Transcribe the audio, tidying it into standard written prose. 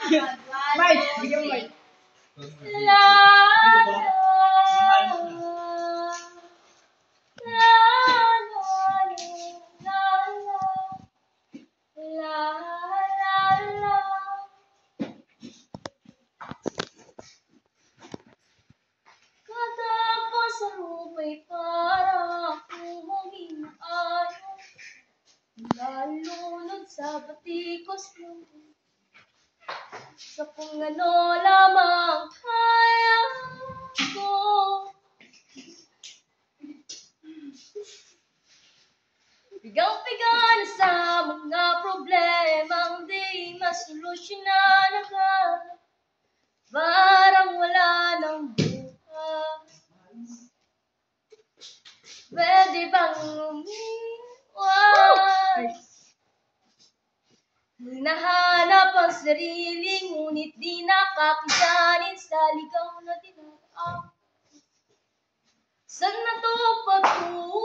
Mike, bigyan mo Mike. La katapos sa lupa'y para humingin ayaw, nalunod sa batikos mo, sa kung ano lamang kaya ko. Pigang-piga na sa mga problemang di masolusyonan agad, parang wala nang bukas. Pwede bang umiwas? Hinahanap ang sarili, ngunit di nakakisanin sa ligaw na dinaraan. Saan na to pagtungo?